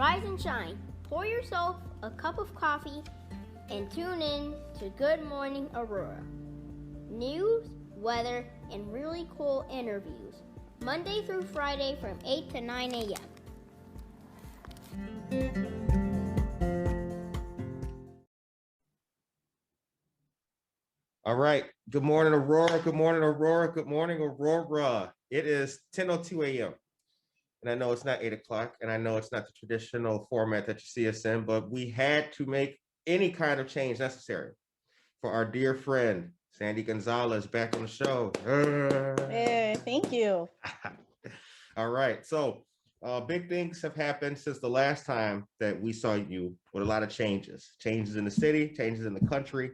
Rise and shine. Pour yourself a cup of coffee and tune in to Good Morning Aurora. News, weather, and really cool interviews. Monday through Friday from 8 to 9 a.m. All right. Good morning, Aurora. Good morning, Aurora. Good morning, Aurora. It is 10:02 a.m. And I know it's not 8 o'clock, and I know it's not the traditional format that you see us in, but we had to make any kind of change necessary for our dear friend, Sandra Gonzalez, back on the show. Hey, thank you. All right. So big things have happened since the last time that we saw you, with a lot of changes in the city, changes in the country,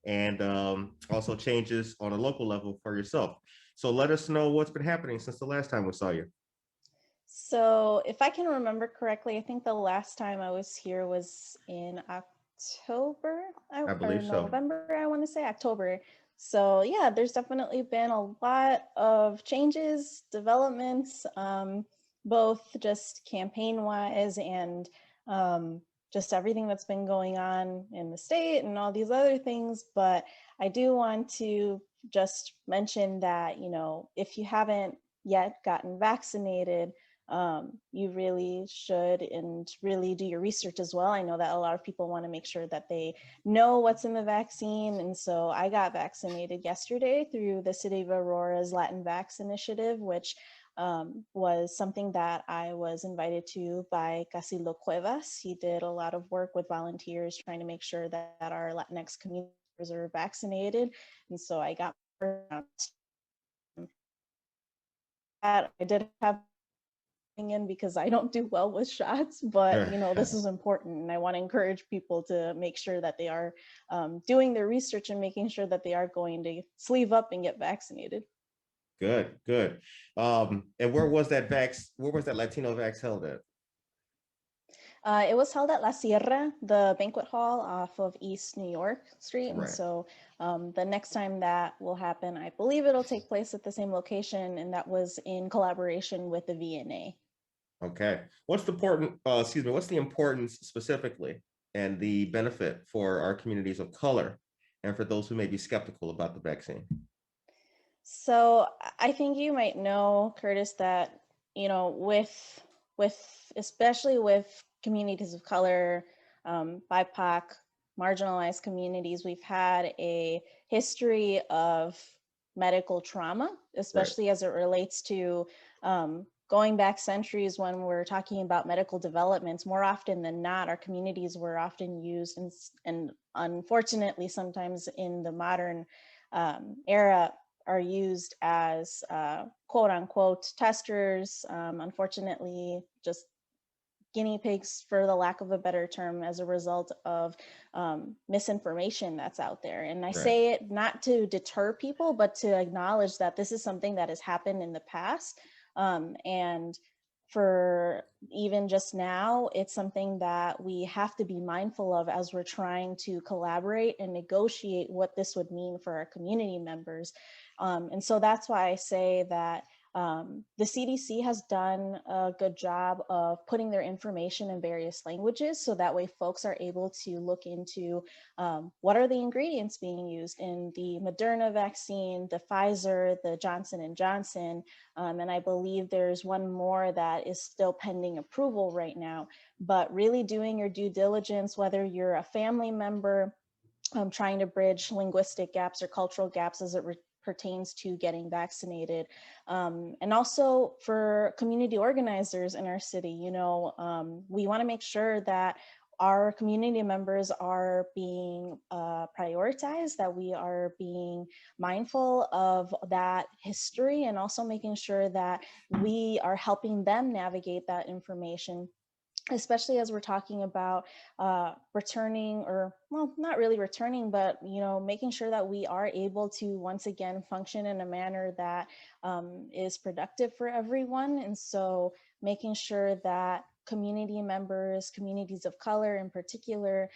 and also changes on a local level for yourself. So let us know what's been happening since the last time we saw you. So if I can remember correctly, I think the last time I was here was in October I believe so. November, I want to say October. So yeah, there's definitely been a lot of changes, developments, both just campaign-wise and just everything that's been going on in the state and all these other things. But I do want to just mention that, you know, if you haven't yet gotten vaccinated, you really should, and really do your research as well. I know that a lot of people want to make sure that they know what's in the vaccine. And so I got vaccinated yesterday through the City of Aurora's Latin Vax initiative, which was something that I was invited to by Casilo Cuevas. He did a lot of work with volunteers trying to make sure that our Latinx communities are vaccinated. And so I got that. I did have in because I don't do well with shots, but you know, this is important, and I want to encourage people to make sure that they are doing their research and making sure that they are going to sleeve up and get vaccinated. Good. And where was that Latino Vax held at? It was held at La Sierra, the banquet hall off of East New York Street. Right. And so the next time that will happen, I believe it'll take place at the same location, and that was in collaboration with the VNA. Okay. What's the importance specifically and the benefit for our communities of color and for those who may be skeptical about the vaccine? So I think you might know, Curtis, that, you know, with especially with communities of color, BIPOC, marginalized communities, we've had a history of medical trauma, especially as it relates to going back centuries. When we're talking about medical developments, more often than not, our communities were often used, and unfortunately sometimes in the modern era, are used as quote unquote testers, unfortunately just guinea pigs, for the lack of a better term, as a result of misinformation that's out there. And I say it not to deter people, but to acknowledge that this is something that has happened in the past. And for even just now, it's something that we have to be mindful of as we're trying to collaborate and negotiate what this would mean for our community members. And so that's why I say that the CDC has done a good job of putting their information in various languages, so that way folks are able to look into what are the ingredients being used in the Moderna vaccine, the Pfizer, the Johnson & Johnson, and I believe there's one more that is still pending approval right now. But really doing your due diligence, whether you're a family member trying to bridge linguistic gaps or cultural gaps as it pertains to getting vaccinated. And also for community organizers in our city, you know, we want to make sure that our community members are being prioritized, that we are being mindful of that history, and also making sure that we are helping them navigate that information, especially as we're talking about returning, or well, not really returning, but, you know, making sure that we are able to once again function in a manner that is productive for everyone. And so making sure that community members, communities of color in particular,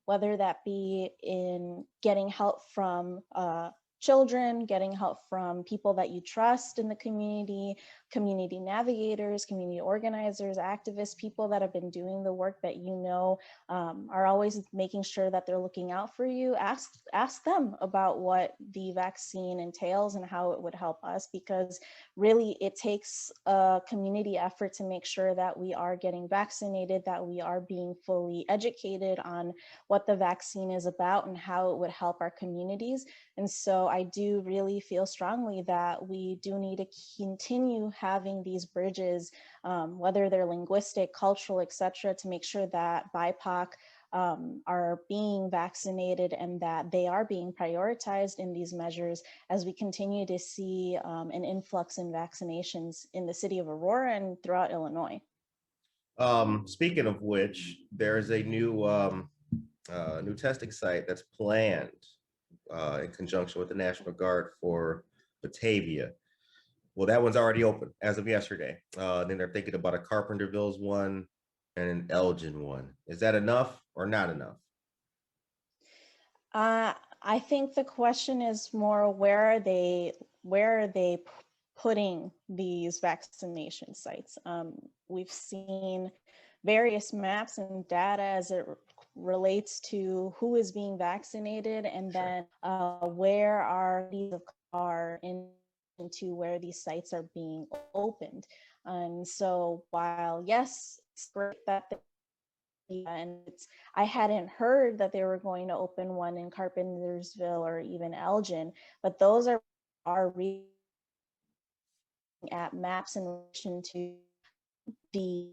whether that be in getting help from children, getting help from people that you trust in the community, community navigators, community organizers, activists, people that have been doing the work that you know are always making sure that they're looking out for you. Ask them about what the vaccine entails and how it would help us, because really it takes a community effort to make sure that we are getting vaccinated, that we are being fully educated on what the vaccine is about and how it would help our communities. And so I do really feel strongly that we do need to continue having these bridges, whether they're linguistic, cultural, etc., to make sure that BIPOC are being vaccinated and that they are being prioritized in these measures as we continue to see an influx in vaccinations in the city of Aurora and throughout Illinois. Speaking of which, there's a new testing site that's planned in conjunction with the National Guard for Batavia. Well, that one's already open as of yesterday. Then they're thinking about a Carpenterville's one and an Elgin one. Is that enough or not enough? I think the question is more, where are they putting these vaccination sites? We've seen various maps and data as it relates to who is being vaccinated, and then where are these are into where these sites are being opened. And so while yes, it's great that I hadn't heard that they were going to open one in Carpentersville or even Elgin, but those are reading at maps in relation to the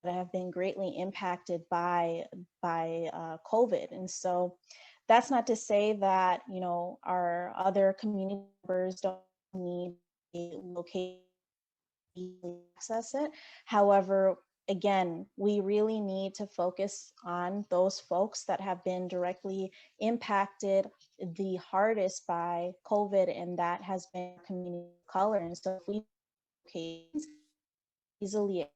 that have been greatly impacted by COVID. And so that's not to say that, you know, our other community members don't need a location to access it. However, again, we really need to focus on those folks that have been directly impacted the hardest by COVID, and that has been community of color. And so if we easily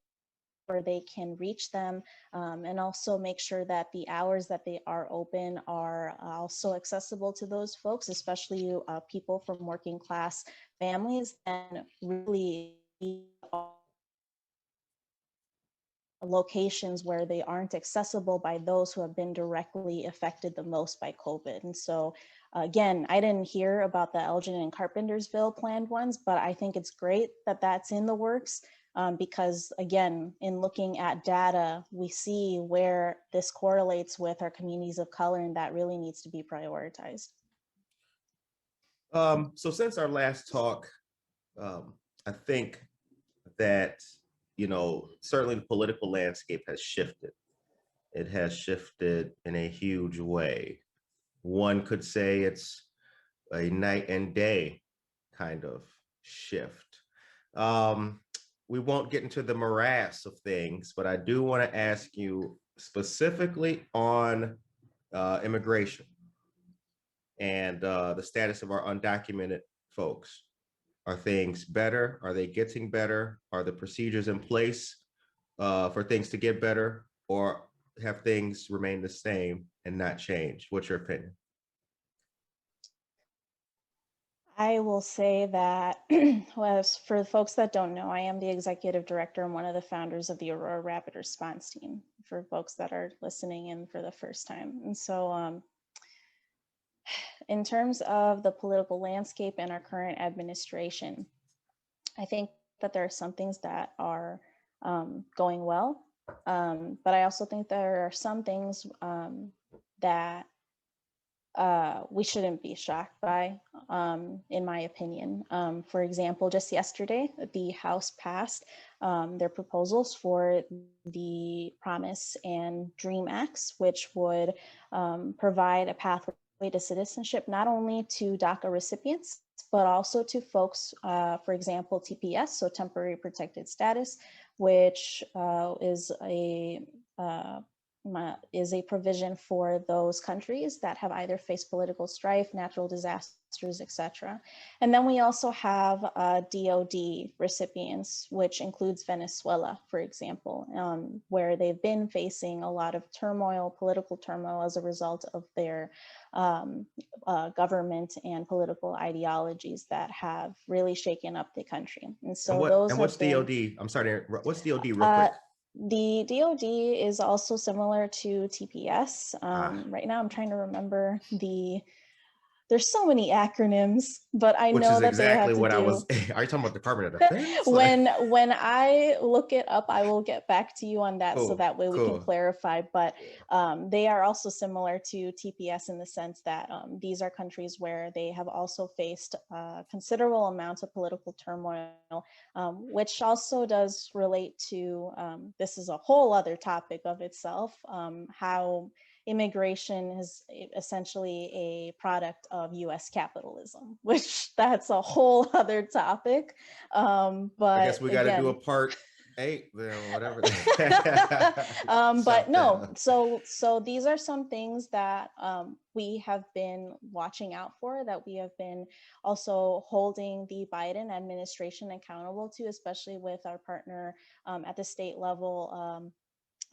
where they can reach them, and also make sure that the hours that they are open are also accessible to those folks, especially people from working class families, and really locations where they aren't accessible by those who have been directly affected the most by COVID. And so again, I didn't hear about the Elgin and Carpentersville planned ones, but I think it's great that that's in the works. Because again, in looking at data, we see where this correlates with our communities of color, and that really needs to be prioritized. So since our last talk, I think that, you know, certainly the political landscape has shifted. It has shifted in a huge way. One could say it's a night and day kind of shift. We won't get into the morass of things, but I do want to ask you specifically on immigration and the status of our undocumented folks. Are things better? Are they getting better? Are the procedures in place for things to get better, or have things remained the same and not changed? What's your opinion? I will say that, well, for the folks that don't know, I am the executive director and one of the founders of the Aurora Rapid Response Team, for folks that are listening in for the first time. And so in terms of the political landscape and our current administration, I think that there are some things that are going well, but I also think there are some things that we shouldn't be shocked by, in my opinion. For example, just yesterday, the House passed their proposals for the Promise and Dream Acts, which would provide a pathway to citizenship, not only to DACA recipients, but also to folks, for example, TPS, so temporary protected status, which is a is a provision for those countries that have either faced political strife, natural disasters, etc. And then we also have DoD recipients, which includes Venezuela, for example, where they've been facing a lot of turmoil, political turmoil, as a result of their government and political ideologies that have really shaken up the country. And so what's DoD? I'm sorry, what's DoD real quick? The DoD is also similar to TPS. Right now I'm trying to remember there's so many acronyms, but I know that they have to do. Are you talking about Department of Defense? When I look it up, I will get back to you on that, so that way we can clarify. But they are also similar to TPS in the sense that these are countries where they have also faced considerable amounts of political turmoil, which also does relate to, this is a whole other topic of itself, how immigration is essentially a product of US capitalism, which that's a whole other topic. But I guess we got to do a part 8, then whatever. But no, so these are some things that we have been watching out for, that we have been also holding the Biden administration accountable to, especially with our partner at the state level,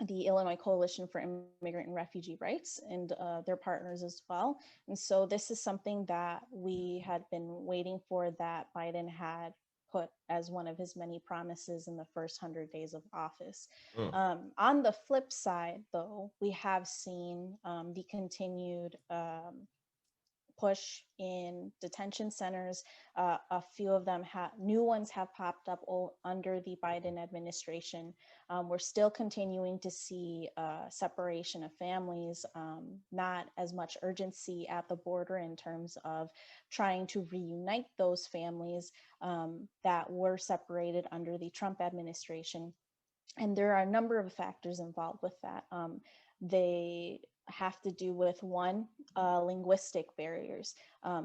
the Illinois Coalition for Immigrant and Refugee Rights, and their partners as well. And so this is something that we had been waiting for, that Biden had put as one of his many promises in the first 100 days of office. On the flip side, though, we have seen the continued push in detention centers. A few of them new ones have popped up under the Biden administration. We're still continuing to see separation of families, not as much urgency at the border in terms of trying to reunite those families that were separated under the Trump administration. And there are a number of factors involved with that. They have to do with, one, linguistic barriers.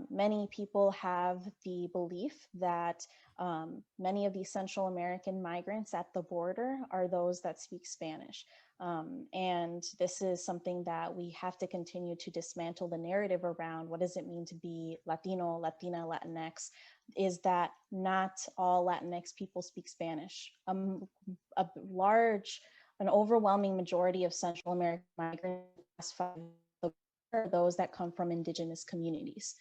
Many people have the belief that many of the Central American migrants at the border are those that speak Spanish. And this is something that we have to continue to dismantle the narrative around. What does it mean to be Latino, Latina, Latinx? Is that not all Latinx people speak Spanish. An overwhelming majority of Central American migrants are those that come from indigenous communities,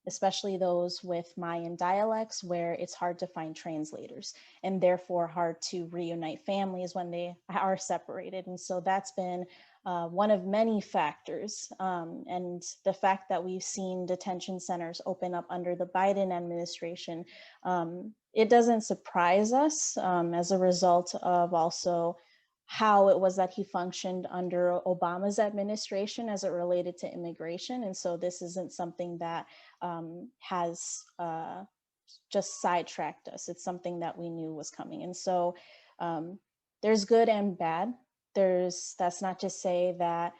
especially those with Mayan dialects, where it's hard to find translators and therefore hard to reunite families when they are separated. And so that's been one of many factors. And the fact that we've seen detention centers open up under the Biden administration, it doesn't surprise us as a result of also how it was that he functioned under Obama's administration as it related to immigration. And so this isn't something that has just sidetracked us. It's something that we knew was coming. And so there's good and bad. That's not to say that,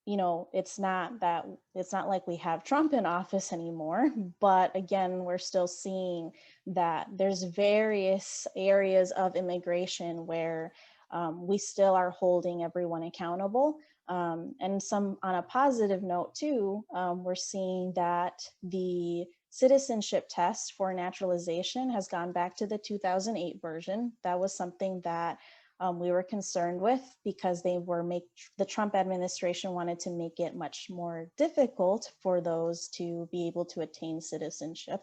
it's not like we have Trump in office anymore, but again, we're still seeing that there's various areas of immigration where we still are holding everyone accountable. And some, on a positive note too, we're seeing that the citizenship test for naturalization has gone back to the 2008 version. That was something that we were concerned with, because the Trump administration wanted to make it much more difficult for those to be able to attain citizenship.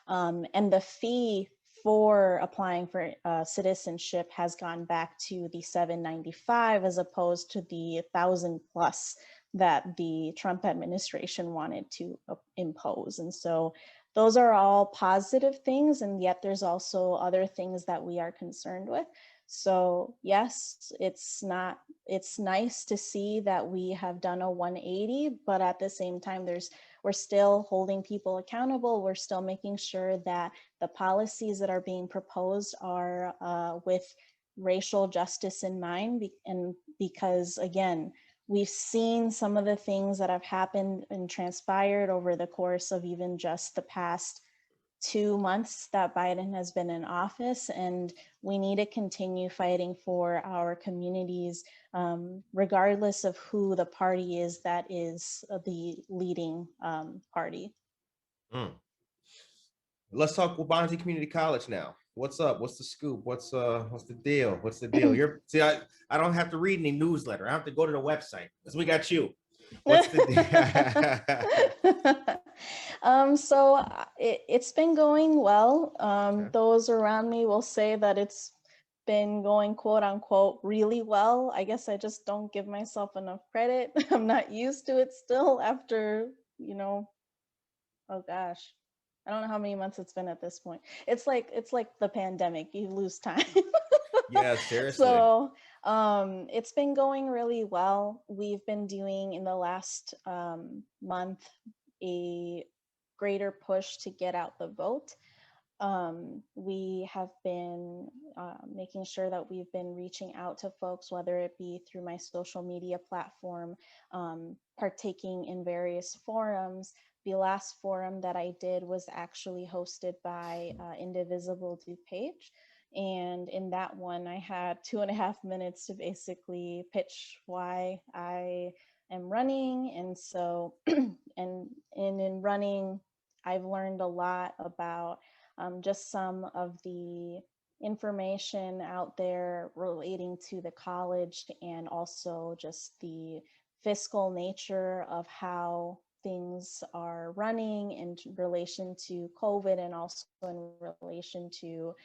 And the fee for applying for citizenship has gone back to the $795 as opposed to the $1,000+ that the Trump administration wanted to impose. And so those are all positive things, and yet there's also other things that we are concerned with. So yes, it's nice to see that we have done a 180, but at the same time, we're still holding people accountable. We're still making sure that the policies that are being proposed are with racial justice in mind. And because again, we've seen some of the things that have happened and transpired over the course of even just the past 2 months that Biden has been in office, and we need to continue fighting for our communities, regardless of who the party is that is the leading party. Mm. Let's talk Waubonsee Community College now. What's up? What's the scoop? What's the deal? What's the deal? I don't have to read any newsletter. I have to go to the website because we got you. What's the deal? So it's been going well. Okay. Those around me will say that it's been going quote unquote really well. I guess I just don't give myself enough credit. I'm not used to it still after, oh gosh, I don't know how many months it's been at this point. It's like the pandemic, you lose time. Yeah, seriously. So it's been going really well. We've been doing in the last month a greater push to get out the vote. We have been making sure that we've been reaching out to folks, whether it be through my social media platform, partaking in various forums. The last forum that I did was actually hosted by Indivisible DuPage. And in that one, I had 2.5 minutes to basically pitch why I am running. And so, and in running, I've learned a lot about just some of the information out there relating to the college, and also just the fiscal nature of how things are running in relation to COVID, and also in relation to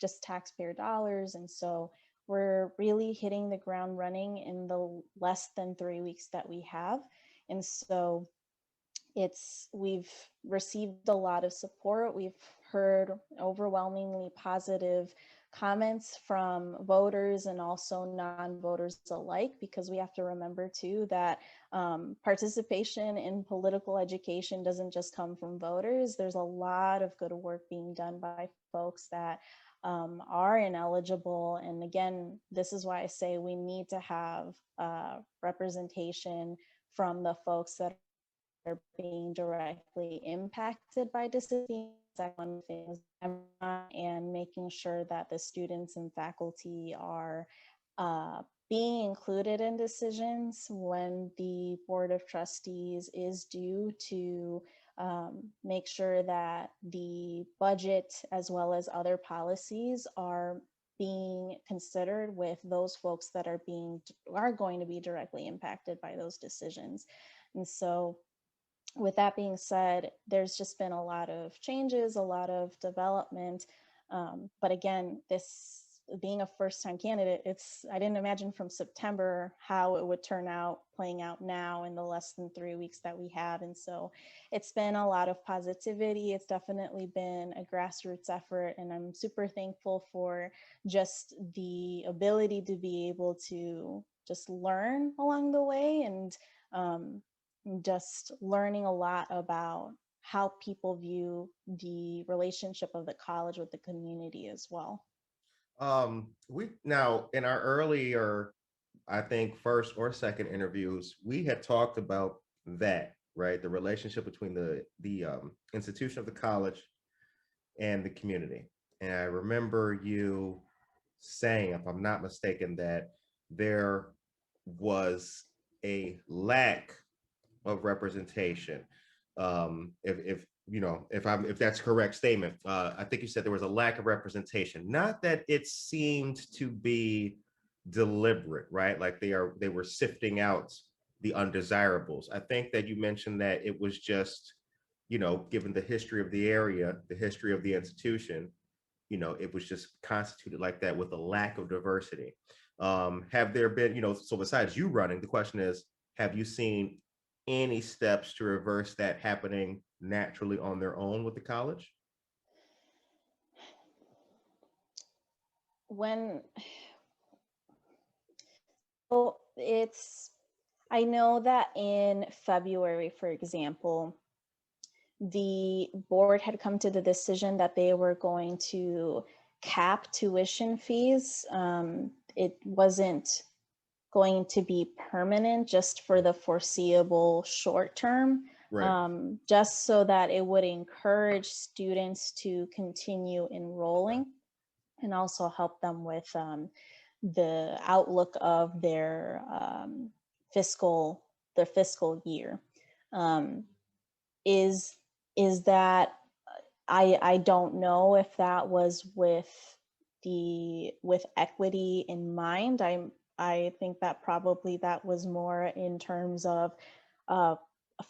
just taxpayer dollars. And so we're really hitting the ground running in the less than 3 weeks that we have. And so we've received a lot of support. We've heard overwhelmingly positive comments from voters and also non-voters alike, because we have to remember too that participation in political education doesn't just come from voters. There's a lot of good work being done by folks that are ineligible. And again, this is why I say we need to have representation from the folks that are being directly impacted by disabilities. That's one of the things, and making sure that the students and faculty are being included in decisions when the Board of Trustees is due to make sure that the budget as well as other policies are being considered with those folks that are going to be directly impacted by those decisions. And so with that being said, there's just been a lot of changes, a lot of development. But again, this being a first-time candidate, I didn't imagine from September how it would turn out playing out now in the less than 3 weeks that we have. And so it's been a lot of positivity. It's definitely been a grassroots effort, and I'm super thankful for just the ability to be able to just learn along the way, and just learning a lot about how people view the relationship of the college with the community as well. We now in our earlier, I think first or second interviews, we had talked about that, right? The relationship between the institution of the college and the community. And I remember you saying, if I'm not mistaken, that there was a lack of representation. If that's a correct statement, I think you said there was a lack of representation. Not that it seemed to be deliberate, right? Like they were sifting out the undesirables. I think that you mentioned that it was just, given the history of the area, the history of the institution, it was just constituted like that with a lack of diversity. Have there been, so besides you running, the question is, have you seen any steps to reverse that happening naturally on their own with the college? I know that in February, for example, the board had come to the decision that they were going to cap tuition fees. It wasn't going to be permanent, just for the foreseeable short term. Right. just so that it would encourage students to continue enrolling and also help them with the outlook of fiscal their fiscal year. Um, is is that I don't know if that was with equity in mind. I think that probably that was more in terms of uh,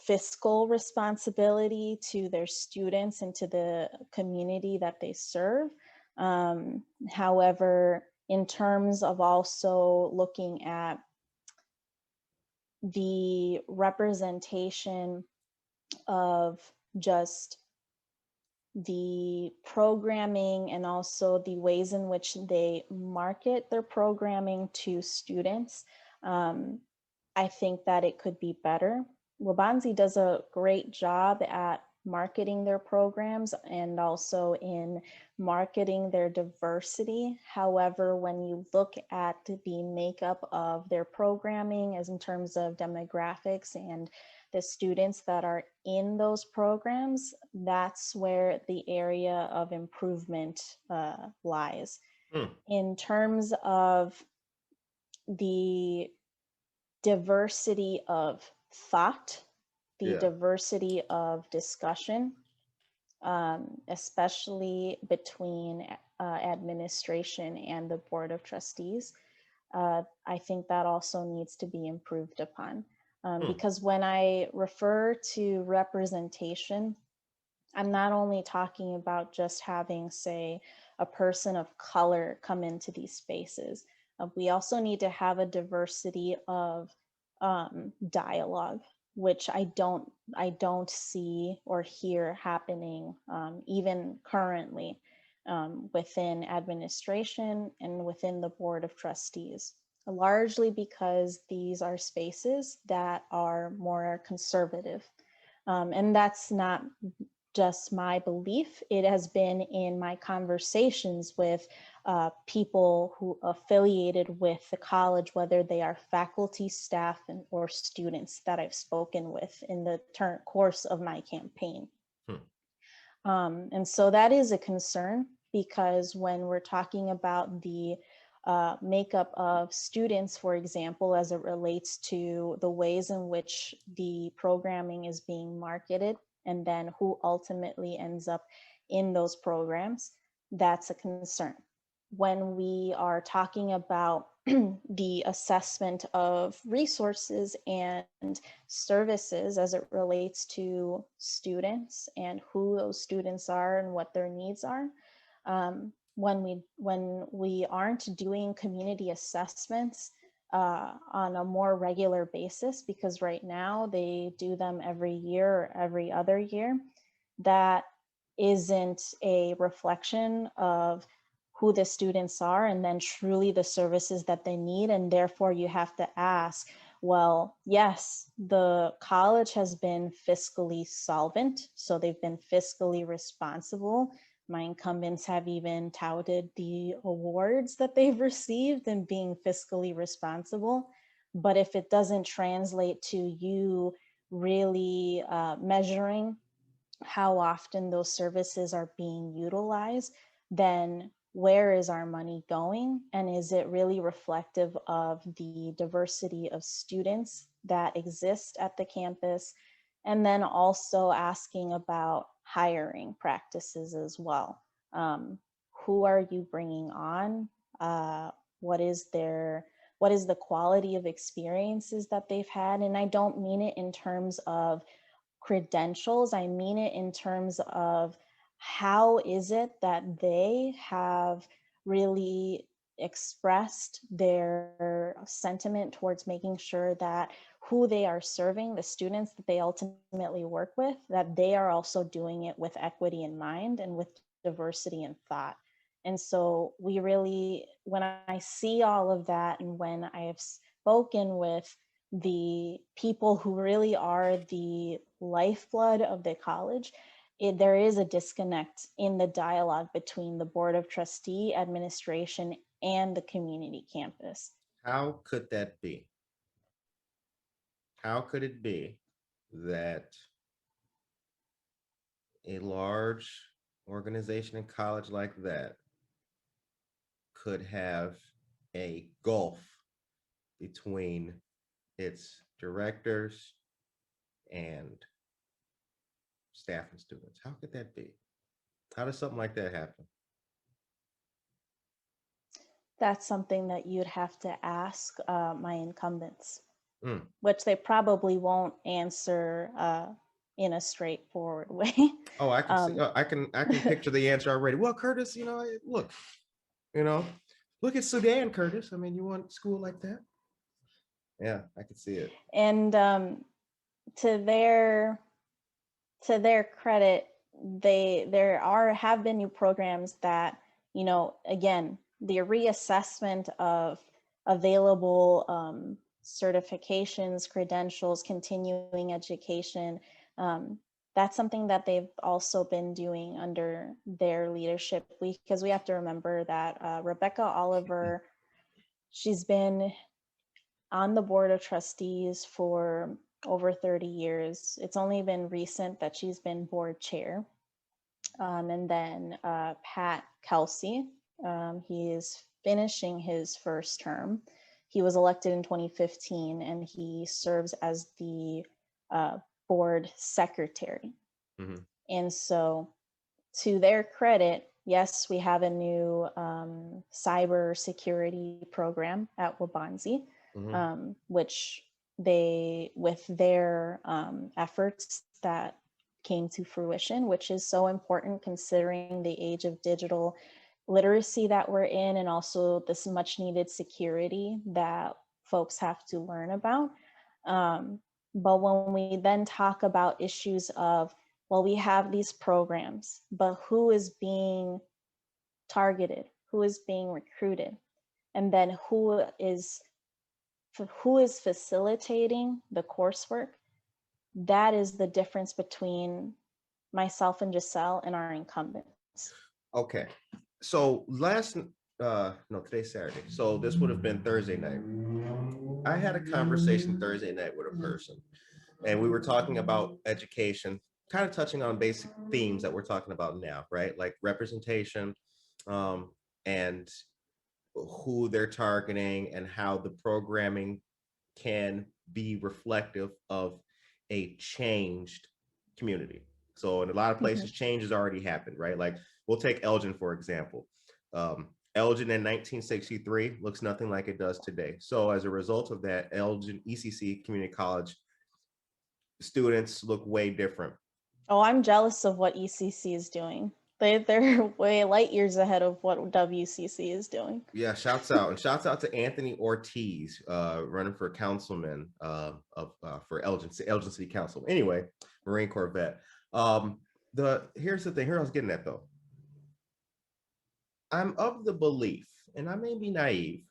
fiscal responsibility to their students and to the community that they serve. However, in terms of also looking at the representation of just the programming and also the ways in which they market their programming to students, um, I think that it could be better. Waubonsee does a great job at marketing their programs and also in marketing their diversity. However, when you look at the makeup of their programming as in terms of demographics and the students that are in those programs, that's where the area of improvement lies. Hmm. In terms of the diversity of thought, the Yeah. diversity of discussion, especially between administration and the Board of Trustees, I think that also needs to be improved upon. Hmm. Because when I refer to representation, I'm not only talking about just having, say, a person of color come into these spaces. We also need to have a diversity of dialogue, which I don't see or hear happening even currently within administration and within the Board of Trustees, largely because these are spaces that are more conservative. And that's not just my belief. It has been in my conversations with people who affiliated with the college, whether they are faculty, staff, or students that I've spoken with in the course of my campaign. Hmm. And so that is a concern, because when we're talking about the makeup of students, for example, as it relates to the ways in which the programming is being marketed, and then who ultimately ends up in those programs, that's a concern. When we are talking about the assessment of resources and services as it relates to students and who those students are and what their needs are, when we aren't doing community assessments on a more regular basis, because right now they do them every year or every other year, that isn't a reflection of who the students are and then truly the services that they need. And therefore you have to ask, well, yes, the college has been fiscally solvent, so they've been fiscally responsible. My incumbents have even touted the awards that they've received in being fiscally responsible. But if it doesn't translate to you really measuring how often those services are being utilized, then where is our money going? And is it really reflective of the diversity of students that exist at the campus? And then also asking about hiring practices as well. Who are you bringing on? What is the quality of experiences that they've had? And I don't mean it in terms of credentials. I mean it in terms of how is it that they have really expressed their sentiment towards making sure that who they are serving, the students that they ultimately work with, that they are also doing it with equity in mind and with diversity in thought. And so we really, when I see all of that, and when I have spoken with the people who really are the lifeblood of the college, there is a disconnect in the dialogue between the Board of Trustee, administration, and the community campus. How could that be? How could it be that a large organization in college like that could have a gulf between its directors and staff and students? How could that be? How does something like that happen? That's something that you'd have to ask my incumbents, Mm. which they probably won't answer in a straightforward way. Oh, I can see. I can picture the answer already. Well, Curtis, look, you know, look at Sudan, Curtis. I mean, you want school like that? Yeah, I can see it. And to their credit, have been new programs that, again, the reassessment of available certifications, credentials, continuing education. That's something that they've also been doing under their leadership, because we have to remember that Rebecca Oliver, she's been on the board of trustees for over 30 years. It's only been recent that she's been board chair. And then Pat Kelsey, he is finishing his first term. He was elected in 2015, and he serves as the board secretary. Mm-hmm. And so, to their credit, yes, we have a new cyber security program at Waubonsee, Mm-hmm. which with their efforts, that came to fruition, which is so important considering the age of digital literacy that we're in, and also this much needed security that folks have to learn about. But when we then talk about issues of, well, we have these programs, but who is being targeted? Who is being recruited? And then who is facilitating the coursework? That is the difference between myself and Giselle and our incumbents. Okay. So today's Saturday. So this would have been Thursday night. I had a conversation Thursday night with a person, and we were talking about education, kind of touching on basic themes that we're talking about now, right? Like representation, and who they're targeting and how the programming can be reflective of a changed community. So in a lot of places, change has already happened, right? Like we'll take Elgin, for example. Elgin in 1963 looks nothing like it does today. So as a result of that, Elgin ECC Community College students look way different. Oh, I'm jealous of what ECC is doing. They're way light years ahead of what WCC is doing. Yeah, shouts out to Anthony Ortiz, running for councilman for Elgin City Council. Anyway, Marine Corps vet. Here's the thing. Here I was getting at though. I'm of the belief, and I may be naive,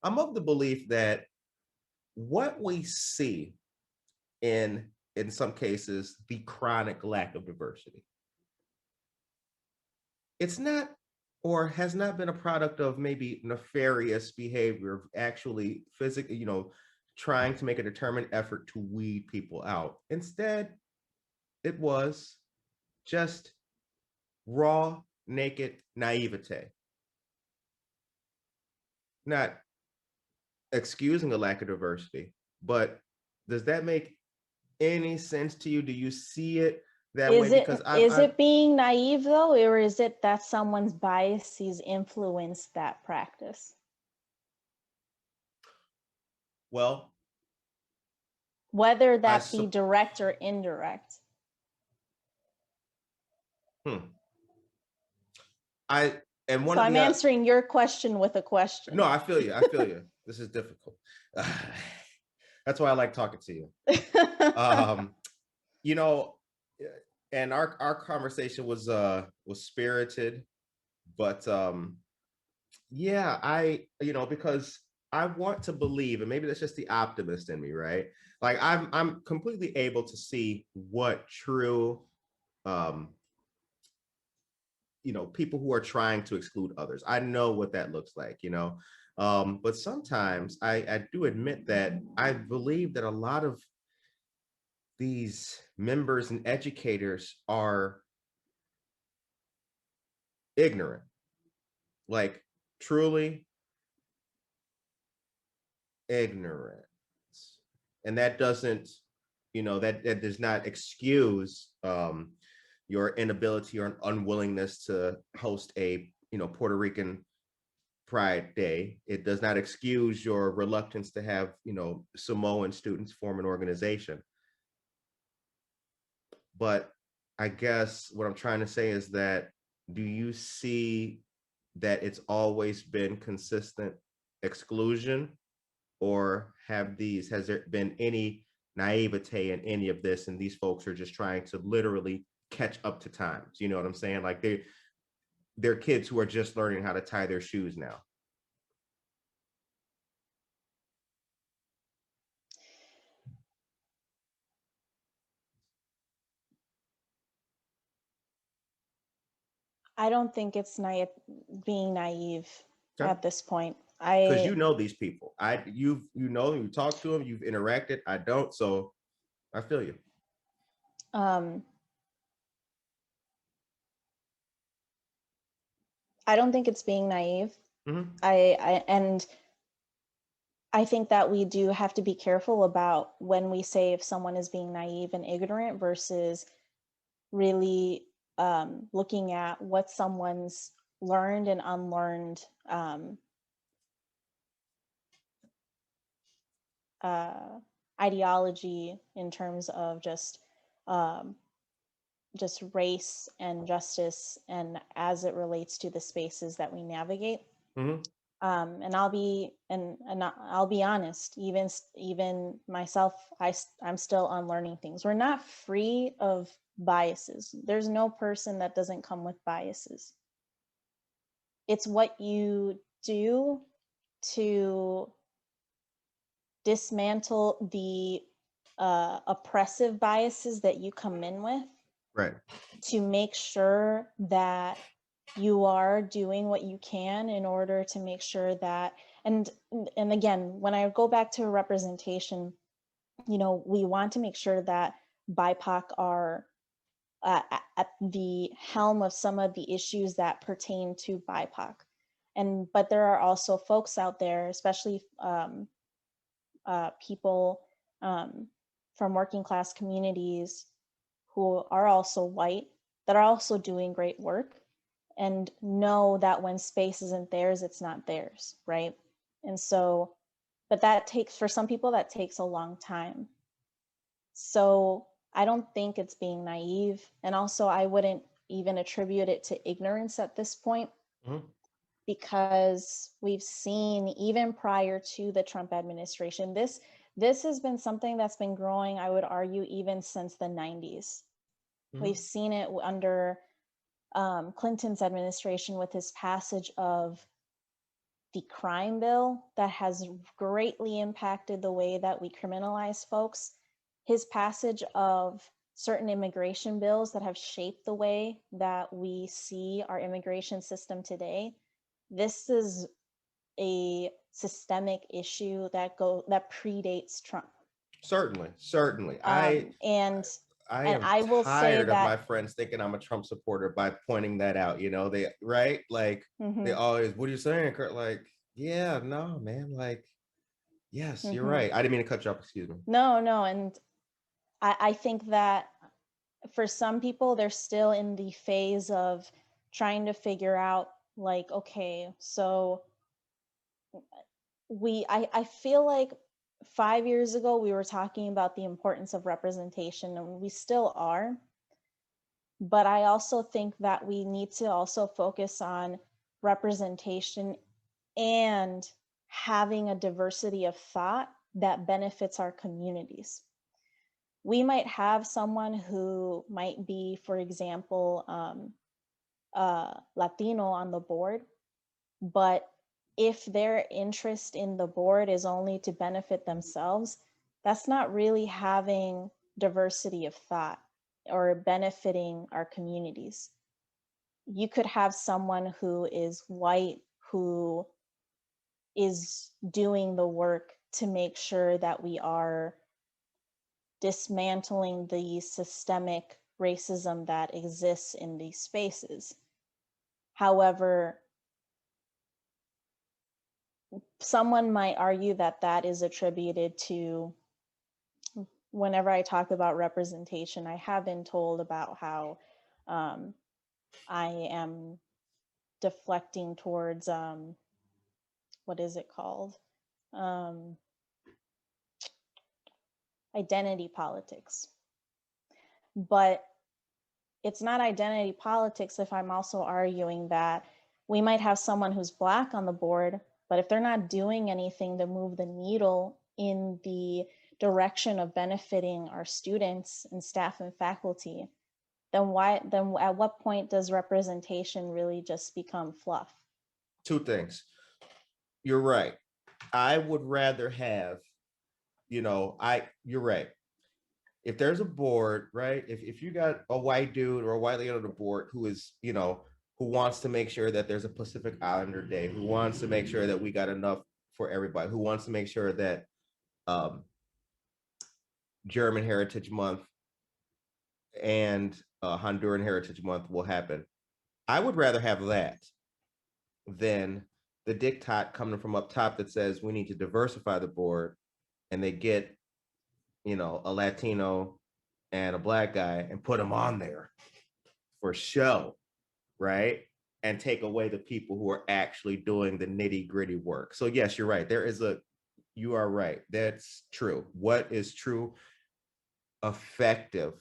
I'm of the belief that what we see in some cases, the chronic lack of diversity, it's not or has not been a product of maybe nefarious behavior, actually physically, trying to make a determined effort to weed people out. Instead, it was just raw, naked naivete. Not excusing a lack of diversity, but does that make any sense to you? Do you see it that way? Because is it being naive though, or is it that someone's biases influence that practice? Well, whether that be direct or indirect. I'm answering your question with a question. No, I feel you. This is difficult. That's why I like talking to you. And our conversation was spirited, but because I want to believe, and maybe that's just the optimist in me, right? Like I'm completely able to see what true people who are trying to exclude others. I know what that looks like, but sometimes I do admit that I believe that a lot of these members and educators are ignorant, like truly ignorant. And that doesn't, that does not excuse your inability or unwillingness to host a, Puerto Rican Pride Day. It does not excuse your reluctance to have, Samoan students form an organization. But I guess what I'm trying to say is that, do you see that it's always been consistent exclusion, or has there been any naivete in any of this, and these folks are just trying to literally catch up to times? You know what I'm saying? Like they're kids who are just learning how to tie their shoes now. I don't think it's being naive Okay. at this point. Because you know these people. You talk to them, you've interacted. I don't, so I feel you. I don't think it's being naive. Mm-hmm. I think that we do have to be careful about when we say if someone is being naive and ignorant versus really looking at what someone's learned and unlearned ideology in terms of just race and justice, and as it relates to the spaces that we navigate. Mm-hmm. And I'll be honest, even myself, I'm still unlearning things. We're not free of biases. There's no person that doesn't come with biases. It's what you do to dismantle the oppressive biases that you come in with, right, to make sure that you are doing what you can in order to make sure that, and again, when I go back to representation, we want to make sure that BIPOC are at the helm of some of the issues that pertain to BIPOC. But there are also folks out there, especially people from working class communities who are also white, that are also doing great work, and know that when space isn't theirs, it's not theirs, right? And so, but for some people, that takes a long time. So I don't think it's being naive. And also, I wouldn't even attribute it to ignorance at this point, mm-hmm. because we've seen, even prior to the Trump administration, this has been something that's been growing, I would argue, even since the 90s. Mm-hmm. We've seen it under Clinton's administration with his passage of the crime bill that has greatly impacted the way that we criminalize folks. His passage of certain immigration bills that have shaped the way that we see our immigration system today. This is a systemic issue that predates Trump. Certainly. I will say tired of that my friends thinking I'm a Trump supporter by pointing that out. They right, like mm-hmm. They always, what are you saying, Kurt? Like, yeah, no, man, like, yes, mm-hmm. You're right. I didn't mean to cut you off. Excuse me. No, and I think that for some people, they're still in the phase of trying to figure out, like, okay, so I feel like 5 years ago, we were talking about the importance of representation, and we still are. But I also think that we need to also focus on representation and having a diversity of thought that benefits our communities. We might have someone who might be, for example, Latino on the board, but if their interest in the board is only to benefit themselves, that's not really having diversity of thought or benefiting our communities. You could have someone who is white who is doing the work to make sure that we are dismantling the systemic racism that exists in these spaces. However, someone might argue that that is attributed to, whenever I talk about representation, I have been told about how I am deflecting towards, what is it called? Identity politics. But it's not identity politics if I'm also arguing that we might have someone who's Black on the board, but if they're not doing anything to move the needle in the direction of benefiting our students and staff and faculty, then at what point does representation really just become fluff? Two things. You're right. I would rather have, you're right. If there's a board, right? If you got a white dude or a white lady on the board who is, who wants to make sure that there's a Pacific Islander Day, who wants to make sure that we got enough for everybody, who wants to make sure that German Heritage Month and Honduran Heritage Month will happen. I would rather have that than the diktat coming from up top that says we need to diversify the board, and they get, a Latino and a Black guy and put them on there for show, right? And take away the people who are actually doing the nitty gritty work. So yes, you're right. You are right. That's true. What is true? Effective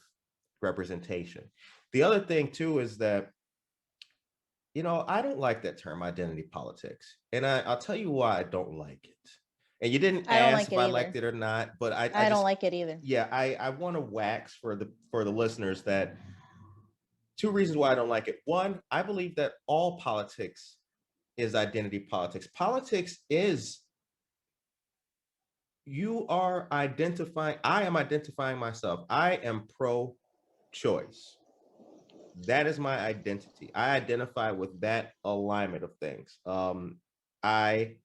representation. The other thing too is that, I don't like that term identity politics. And I'll tell you why I don't like it. And you didn't ask if I liked it or not, but I don't like it either. Yeah, I want to wax for the listeners that two reasons why I don't like it. One, I believe that all politics is identity politics. Politics is I am identifying myself. I am pro-choice. That is my identity. I identify with that alignment of things. I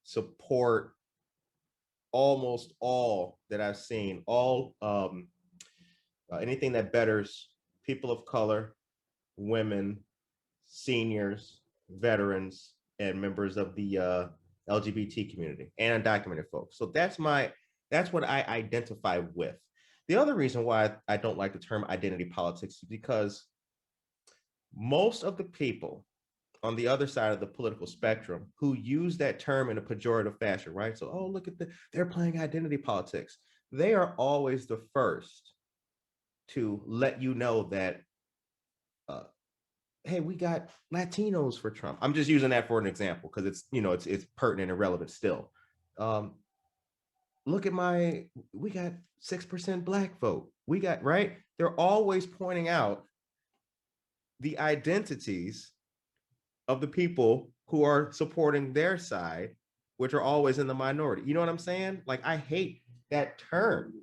support almost all that I've seen, anything that betters people of color, women, seniors, veterans, and members of the LGBT community and undocumented folks. So that's what I identify with. The other reason why I don't like the term identity politics is because most of the people on the other side of the political spectrum who use that term in a pejorative fashion, right? So, oh, look at they're playing identity politics. They are always the first to let you know that, hey, we got Latinos for Trump. I'm just using that for an example because it's pertinent and relevant still. Look at we got 6% Black vote. We got, right? They're always pointing out the identities of the people who are supporting their side, which are always in the minority. You know what I'm saying? Like, I hate that term.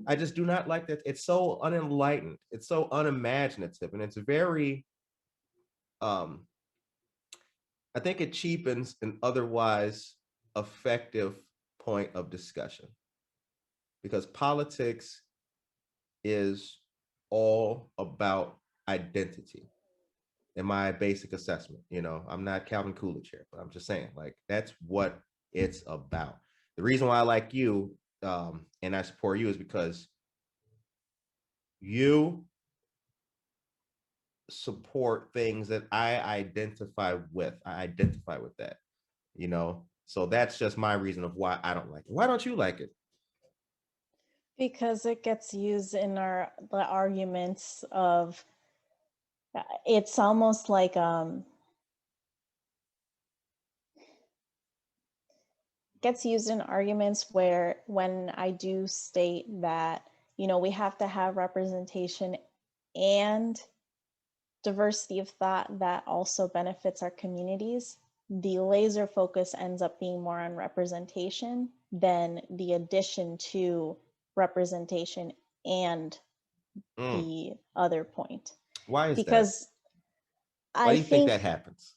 I just do not like that. It's so unenlightened. It's so unimaginative. And it's very, I think it cheapens an otherwise effective point of discussion, because politics is all about identity. In my basic assessment, I'm not Calvin Coolidge here, but I'm just saying, like, that's what it's about. The reason why I like you and I support you is because you support things that I identify with. I identify with that, so that's just my reason of why I don't like it. Why don't you like it? Because it gets used in the arguments of, it's almost like gets used in arguments where, when I do state that, we have to have representation and diversity of thought that also benefits our communities, the laser focus ends up being more on representation than the addition to representation and the other point. Why is because that? Why do you think that happens?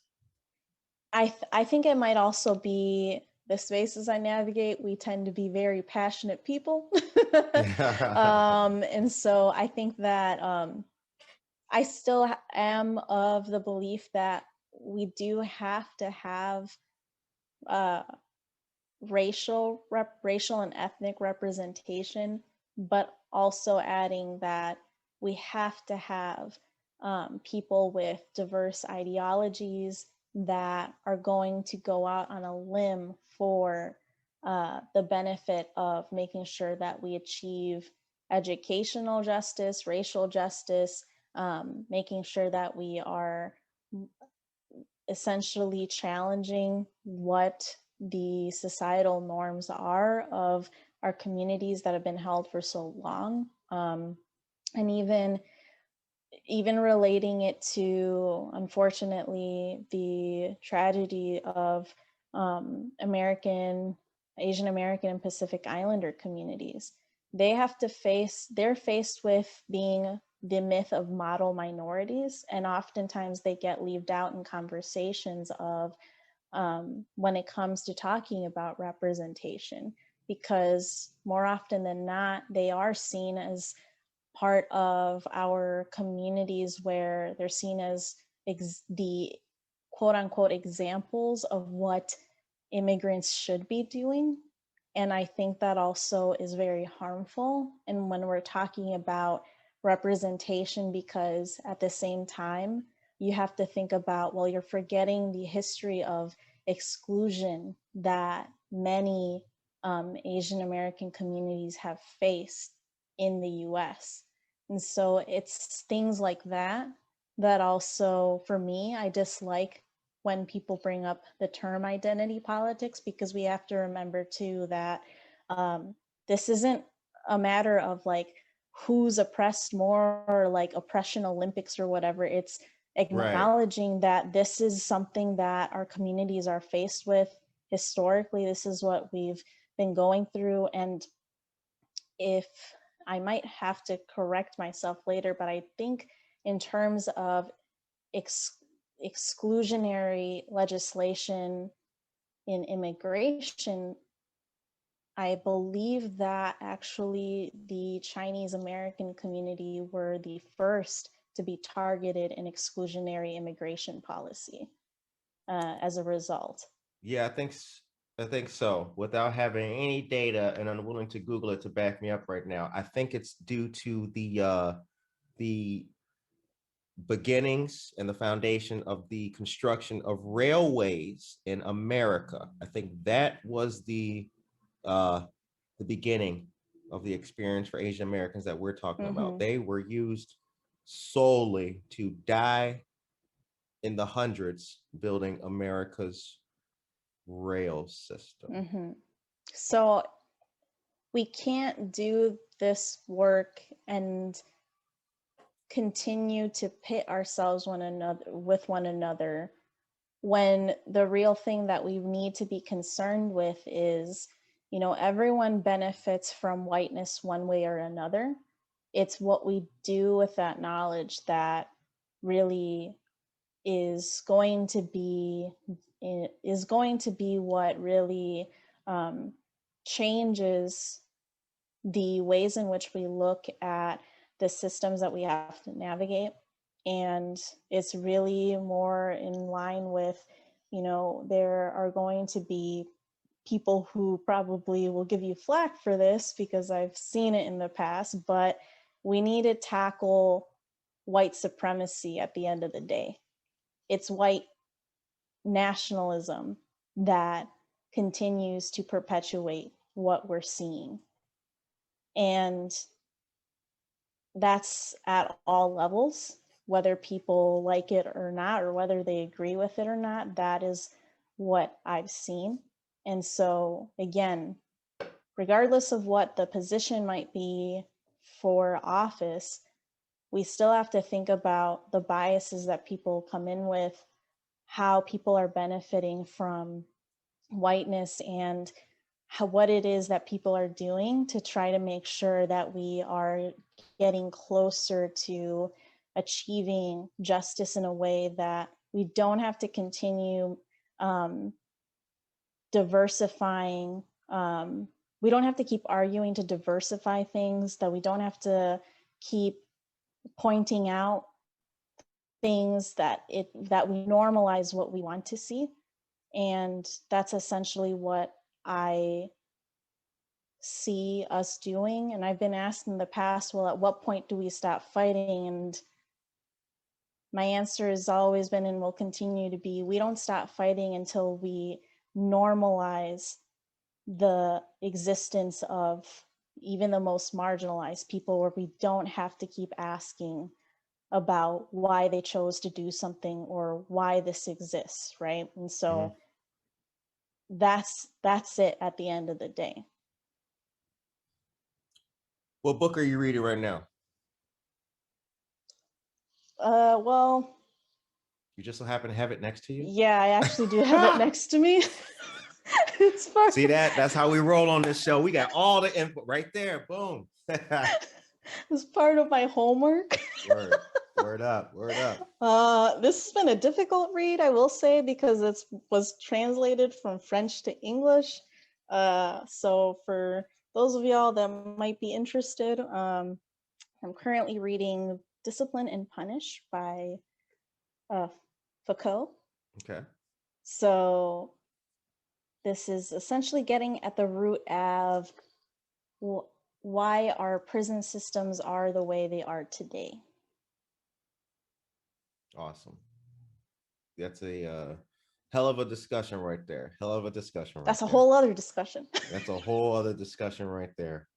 I think it might also be the spaces I navigate, we tend to be very passionate people. And so I think that I still am of the belief that we do have to have uh, racial and ethnic representation, but also adding that we have to have people with diverse ideologies that are going to go out on a limb for the benefit of making sure that we achieve educational justice, racial justice, making sure that we are essentially challenging what the societal norms are of our communities that have been held for so long, and even relating it to, unfortunately, the tragedy of Asian American and Pacific Islander communities. They're faced with being the myth of model minorities, and oftentimes they get left out in conversations of when it comes to talking about representation, because more often than not, they are seen as part of our communities where they're seen as the quote unquote examples of what immigrants should be doing. And I think that also is very harmful. And when we're talking about representation, because at the same time, you have to think about, well, you're forgetting the history of exclusion that many Asian American communities have faced in the US. And so it's things like that that also, for me, I dislike when people bring up the term identity politics, because we have to remember too that this isn't a matter of like who's oppressed more, or like oppression Olympics or whatever. It's Right. acknowledging that this is something that our communities are faced with historically. This is what we've been going through. And if I might have to correct myself later, but I think in terms of exclusionary legislation in immigration, I believe that actually the Chinese American community were the first to be targeted in exclusionary immigration policy as a result. Yeah, I think so. Without having any data, and I'm willing to Google it to back me up right now, I think it's due to the beginnings and the foundation of the construction of railways in America. I think that was the beginning of the experience for Asian Americans that we're talking about. Mm-hmm. They were used solely to die in the hundreds building America's rail system. Mm-hmm. So we can't do this work and continue to pit ourselves with one another when the real thing that we need to be concerned with is, everyone benefits from whiteness one way or another. It's what we do with that knowledge that really is going to be what really changes the ways in which we look at the systems that we have to navigate. And it's really more in line with, there are going to be people who probably will give you flack for this because I've seen it in the past, but we need to tackle white supremacy at the end of the day. It's white nationalism that continues to perpetuate what we're seeing. And that's at all levels, whether people like it or not, or whether they agree with it or not. That is what I've seen. And so, again, regardless of what the position might be for office, we still have to think about the biases that people come in with, how people are benefiting from whiteness, and what it is that people are doing to try to make sure that we are getting closer to achieving justice in a way that we don't have to continue diversifying. We don't have to keep arguing to diversify things, that we don't have to keep pointing out things that we normalize what we want to see. And that's essentially what I see us doing. And I've been asked in the past, well, at what point do we stop fighting? And my answer has always been, and will continue to be, we don't stop fighting until we normalize the existence of even the most marginalized people, where we don't have to keep asking about why they chose to do something or why this exists, right? And so that's it at the end of the day. What book are you reading right now? Well, You just so happen to have it next to you? yeah, I actually do have it next to me. It's part See that? That's how we roll on this show. We got all the input right there. Boom. it's part of my homework. Word up. This has been a difficult read, I will say, because it was translated from French to English. So for those of y'all that might be interested, I'm currently reading Discipline and Punish by Foucault. Okay. So this is essentially getting at the root of why our prison systems are the way they are today. Awesome. That's a hell of a discussion right there. That's a whole other discussion. That's a whole other discussion right there.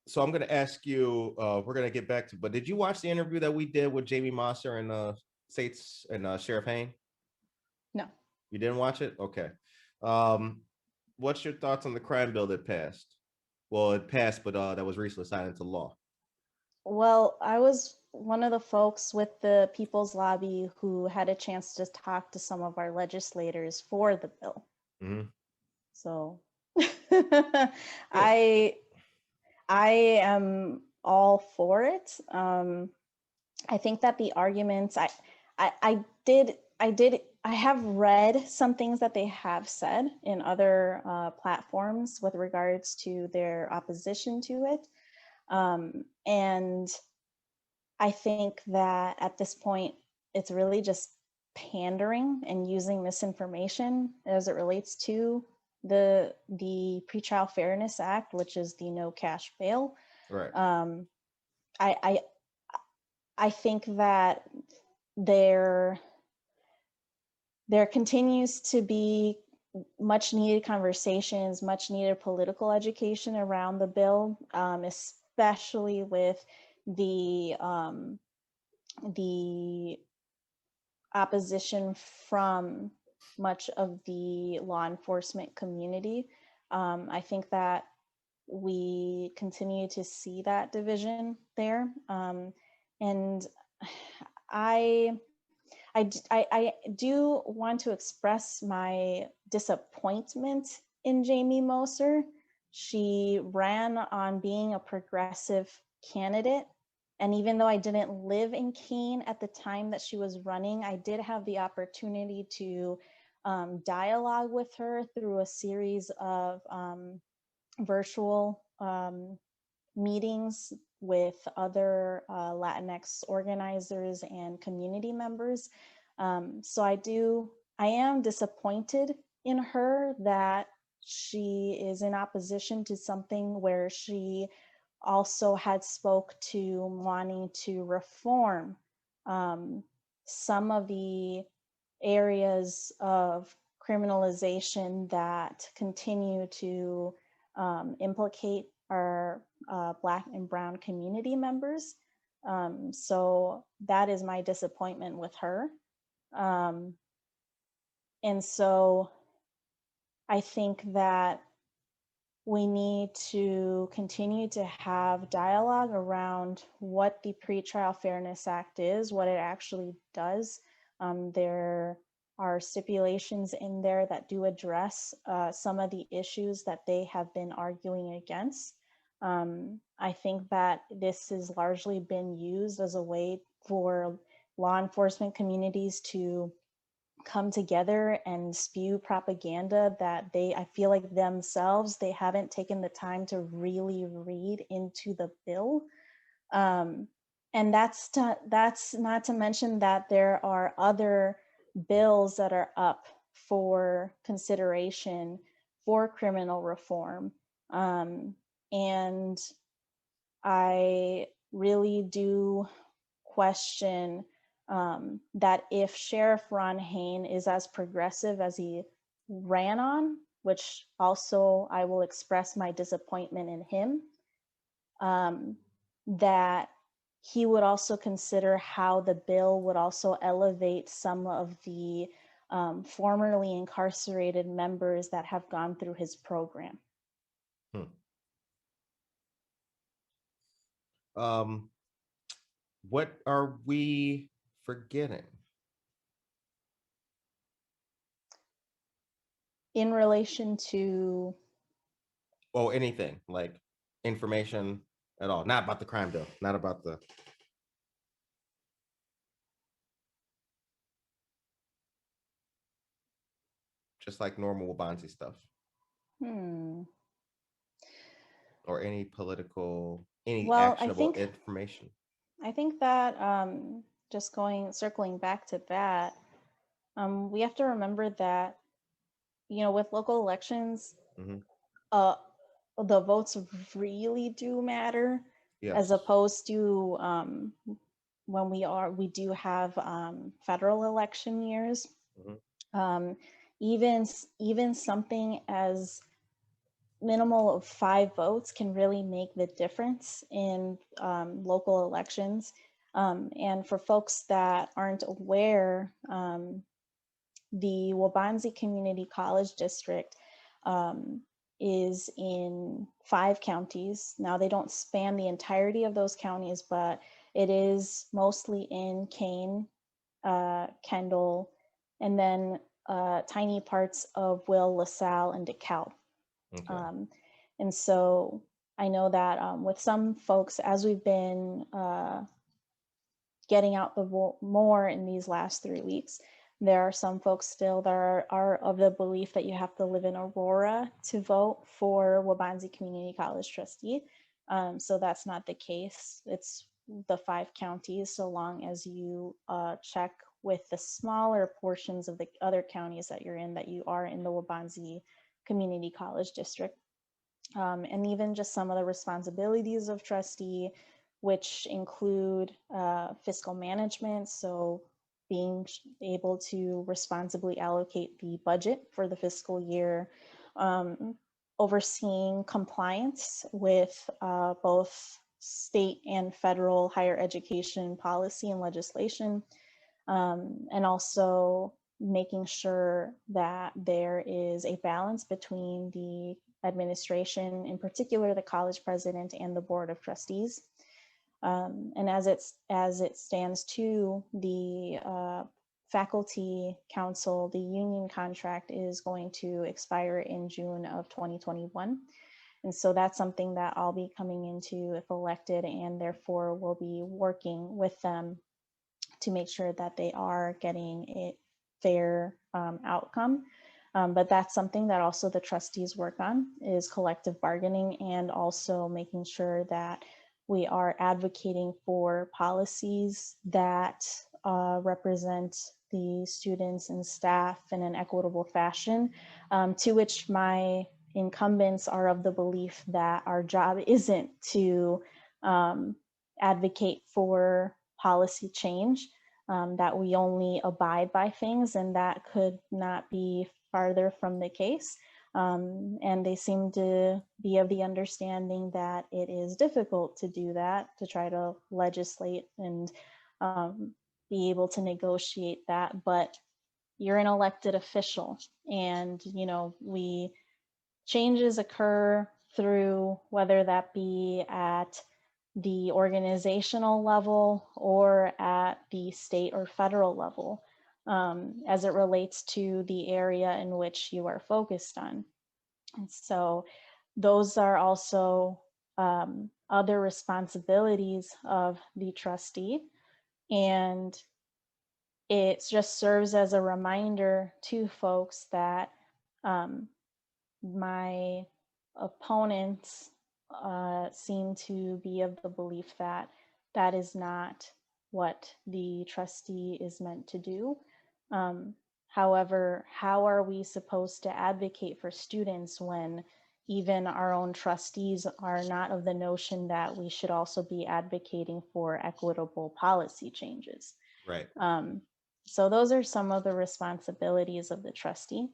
So I'm going to ask you, we're going to get back to, but did you watch the interview that we did with Jamie Mosser and States and Sheriff Hain? No. You didn't watch it? Okay. What's your thoughts on the crime bill that passed? Well, it passed, but that was recently signed into law. Well, I was one of the folks with the People's Lobby who had a chance to talk to some of our legislators for the bill. Mm-hmm. So I am all for it. I think that the arguments I have read some things that they have said in other platforms with regards to their opposition to it. And I think that at this point, it's really just pandering and using misinformation as it relates to the Pretrial Fairness Act, which is the no cash bail. Right. I think that there continues to be much needed conversations, much needed political education around the bill, especially with the opposition from much of the law enforcement community. I think that we continue to see that division there. And I do want to express my disappointment in Jamie Mosser. She ran on being a progressive candidate. And even though I didn't live in Keene at the time that she was running, I did have the opportunity to dialogue with her through a series of virtual meetings with other Latinx organizers and community members. So I am disappointed in her that she is in opposition to something where she also had spoke to wanting to reform some of the areas of criminalization that continue to implicate our Black and Brown community members. So that is my disappointment with her. And so I think that we need to continue to have dialogue around what the Pretrial Fairness Act is, what it actually does. There are stipulations in there that do address some of the issues that they have been arguing against. I think that this has largely been used as a way for law enforcement communities to come together and spew propaganda that I feel like themselves, they haven't taken the time to really read into the bill. And that's not to mention that there are other bills that are up for consideration for criminal reform. And I really do question that if Sheriff Ron Hayne is as progressive as he ran on, which also I will express my disappointment in him, that he would also consider how the bill would also elevate some of the formerly incarcerated members that have gone through his program. What are we forgetting? In relation to? Oh, anything like information at all, not about the crime bill, not about the. Just like normal Waubonsee stuff. Or any political, any actionable information. I think that just circling back to that, we have to remember that, with local elections, the votes really do matter, as opposed to when we do have federal election years. Even something as minimal of 5 votes can really make the difference in local elections. And for folks that aren't aware, the Waubonsee Community College District is in 5 counties. Now, they don't span the entirety of those counties, but it is mostly in Kane, Kendall, and then tiny parts of Will, LaSalle, and DeKalb. Okay. And so I know that with some folks, as we've been getting out the vote more in these last 3 weeks, there are some folks still that are of the belief that you have to live in Aurora to vote for Waubonsee Community College Trustee. So that's not the case. It's the 5 counties, so long as you check with the smaller portions of the other counties that you're in, that you are in the Waubonsee Community College District. And even just some of the responsibilities of trustee, which include fiscal management, so being able to responsibly allocate the budget for the fiscal year, overseeing compliance with both state and federal higher education policy and legislation, and also making sure that there is a balance between the administration, in particular the college president and the board of trustees. And as it stands too, the faculty council, the union contract is going to expire in June of 2021. And so that's something that I'll be coming into if elected, and therefore will be working with them to make sure that they are getting a fair outcome. But that's something that also the trustees work on, is collective bargaining, and also making sure that we are advocating for policies that represent the students and staff in an equitable fashion, to which my incumbents are of the belief that our job isn't to advocate for policy change, that we only abide by things, and that could not be farther from the case. And they seem to be of the understanding that it is difficult to do that, to try to legislate and be able to negotiate that. But you're an elected official, and changes occur through, whether that be at the organizational level or at the state or federal level, as it relates to the area in which you are focused on. And so those are also other responsibilities of the trustee. And it just serves as a reminder to folks that my opponents seem to be of the belief that that is not what the trustee is meant to do. However, how are we supposed to advocate for students when even our own trustees are not of the notion that we should also be advocating for equitable policy changes? Right. So those are some of the responsibilities of the trustee.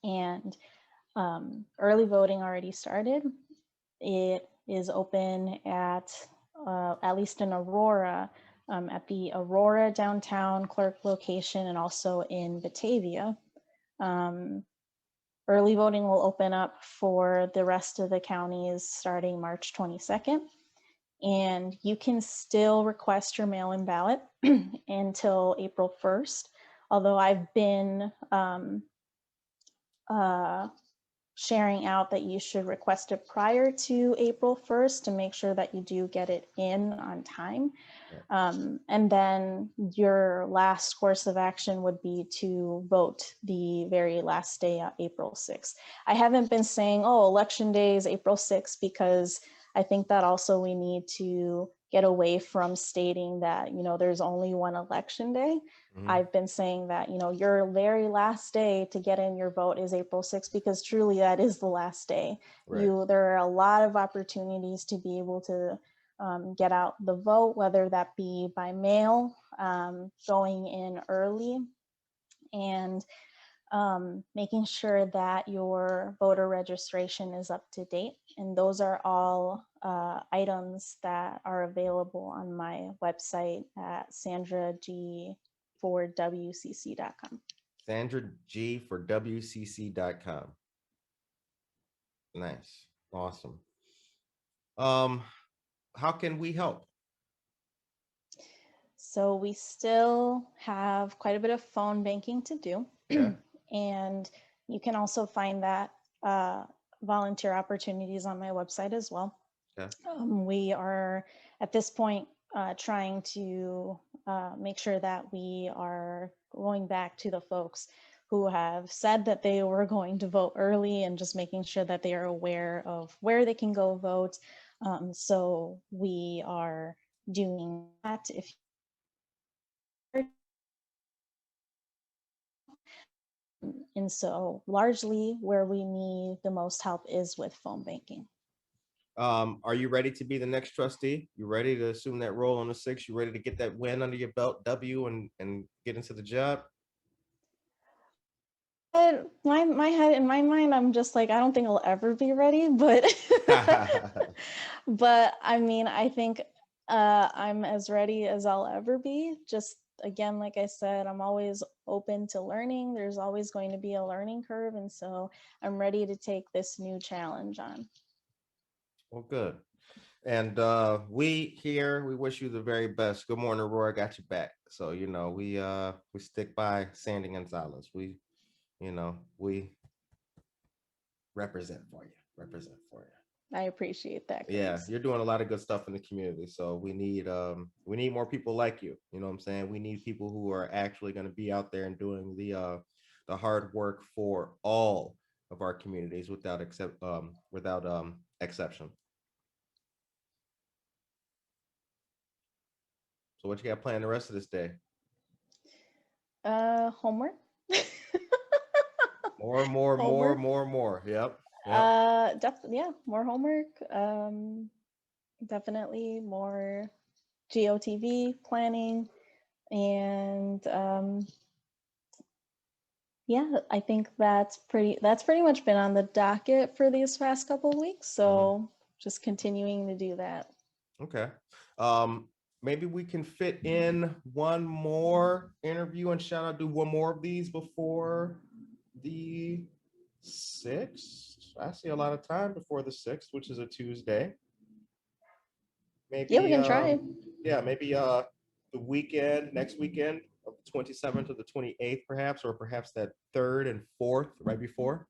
And early voting already started. It is open at least in Aurora, at the Aurora downtown clerk location, and also in Batavia. Early voting will open up for the rest of the counties starting March 22nd. And you can still request your mail-in ballot until April 1st. Although I've been sharing out that you should request it prior to April 1st to make sure that you do get it in on time. Right. And then your last course of action would be to vote the very last day, April 6th. I haven't been saying, oh, election day is April 6th, because I think that also we need to get away from stating that, you know, there's only one election day. Mm-hmm. I've been saying that, you know, your very last day to get in your vote is April 6th, because truly that is the last day. Right. There are a lot of opportunities to be able to get out the vote, whether that be by mail, going in early, and making sure that your voter registration is up to date. And those are all items that are available on my website at sandrag4wcc.com. sandrag4wcc.com. Nice. Awesome. How can we help? So we still have quite a bit of phone banking to do. Okay. And you can also find that volunteer opportunities on my website as well. Okay. We are at this point trying to make sure that we are going back to the folks who have said that they were going to vote early, and just making sure that they are aware of where they can go vote. So we are doing that. And so largely where we need the most help is with phone banking. Are you ready to be the next trustee? You ready to assume that role on the 6th? You ready to get that win under your belt, W, and get into the job? My head, in my mind, I'm just like, I don't think I'll ever be ready, but but I mean, I think I'm as ready as I'll ever be. Just again, like I said, I'm always open to learning. There's always going to be a learning curve, and so I'm ready to take this new challenge on. Well, good. And we wish you the very best. Good morning, Aurora. Got you back. So, you know, we stick by Sandra Gonzalez. We represent for you. I appreciate that, Chris. Yeah, you're doing a lot of good stuff in the community. So we need more people like you. You know what I'm saying? We need people who are actually going to be out there and doing the hard work for all of our communities without exception. So what you got planned the rest of this day? Homework. More. Yep. Yeah, more homework. Definitely more GOTV planning, and yeah, I think that's pretty much been on the docket for these past couple of weeks. So just continuing to do that. Okay. Maybe we can fit in one more interview and do one more of these before the 6th. I see a lot of time before the 6th, which is a Tuesday. Maybe yeah, we can try. Yeah, maybe the next weekend of the 27th to the 28th, perhaps, or perhaps that 3rd and 4th right before.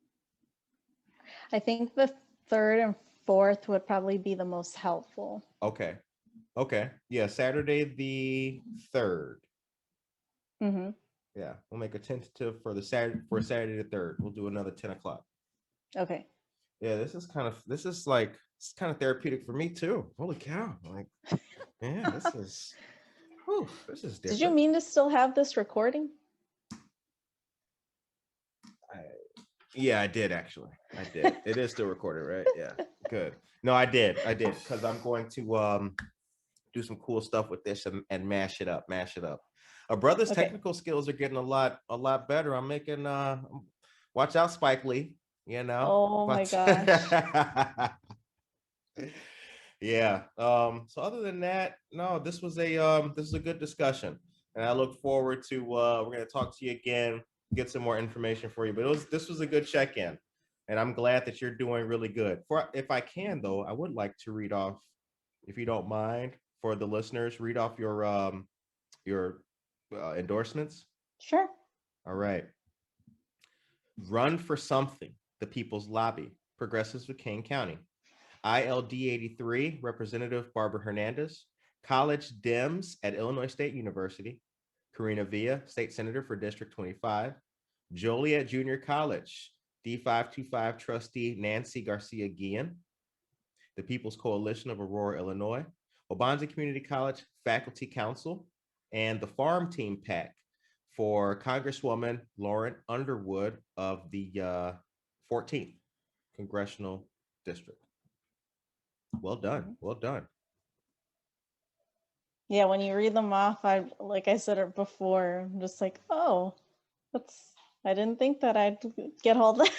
I think the 3rd and 4th would probably be the most helpful. Okay. Yeah, Saturday the 3rd. Mm-hmm. Yeah, we'll make a tentative for Saturday the 3rd. We'll do another 10 o'clock. Okay. Yeah, this is kind of therapeutic for me too. Holy cow! Like, yeah, this is different. Did you mean to still have this recording? Yeah, I did actually. I did. It is still recorded, right? Yeah, good. No, I did because I'm going to do some cool stuff with this and mash it up. A brother's Okay. technical skills are getting a lot better. I'm making watch out, Spike Lee. You know. Oh my gosh. Yeah. So other than that, no, this is a good discussion, and I look forward to we're gonna talk to you again, get some more information for you. But this was a good check-in, and I'm glad that you're doing really good. If I can though, I would like to read off, if you don't mind, for the listeners, read off your endorsements. Sure. All right. Run for Something, the People's Lobby, Progressives of Kane County. ILD 83, Representative Barbara Hernandez. College Dems at Illinois State University. Karina Villa, State Senator for District 25. Joliet Junior College, D525 Trustee Nancy Garcia Guillen. The People's Coalition of Aurora, Illinois. Waubonsee Community College Faculty Council. And the Farm Team PAC for Congresswoman Lauren Underwood of the 14th Congressional District. Well done. Well done. Yeah, when you read them off, like I said it before, I'm just like, oh, I didn't think that I'd get all that.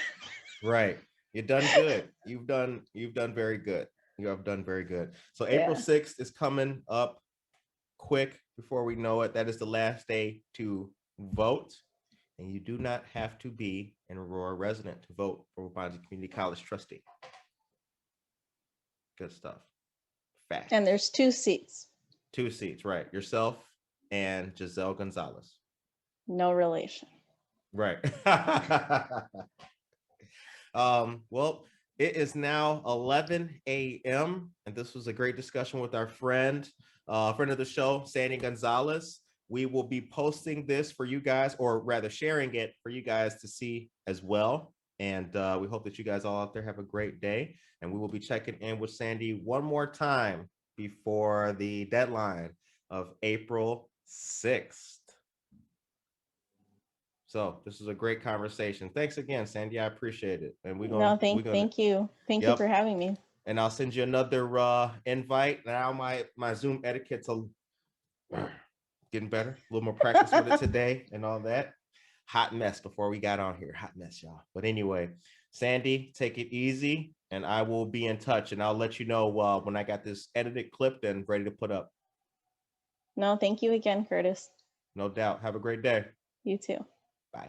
Right. You've done good. You've done very good. You have done very good. So April 6th is coming up quick before we know it. That is the last day to vote. And you do not have to be an Aurora resident to vote for Waubonsee Community College Trustee. Good stuff. Fact. And there's 2 seats. 2 seats, right. Yourself and Giselle Gonzalez. No relation. Right. Well, it is now 11 a.m. and this was a great discussion with our friend of the show, Sandra Gonzalez. We will be posting this for you guys, or rather sharing it for you guys to see as well. And we hope that you guys all out there have a great day. And we will be checking in with Sandy one more time before the deadline of April 6th. So this is a great conversation. Thanks again, Sandy. I appreciate it. And we're going. Thank you. Thank you for having me. And I'll send you another invite. Now my Zoom etiquette's getting better. A little more practice with it today and all that. Hot mess before we got on here. Hot mess, y'all. But anyway, Sandy, take it easy, and I will be in touch. And I'll let you know when I got this edited, clipped, and ready to put up. No, thank you again, Curtis. No doubt. Have a great day. You too. Bye.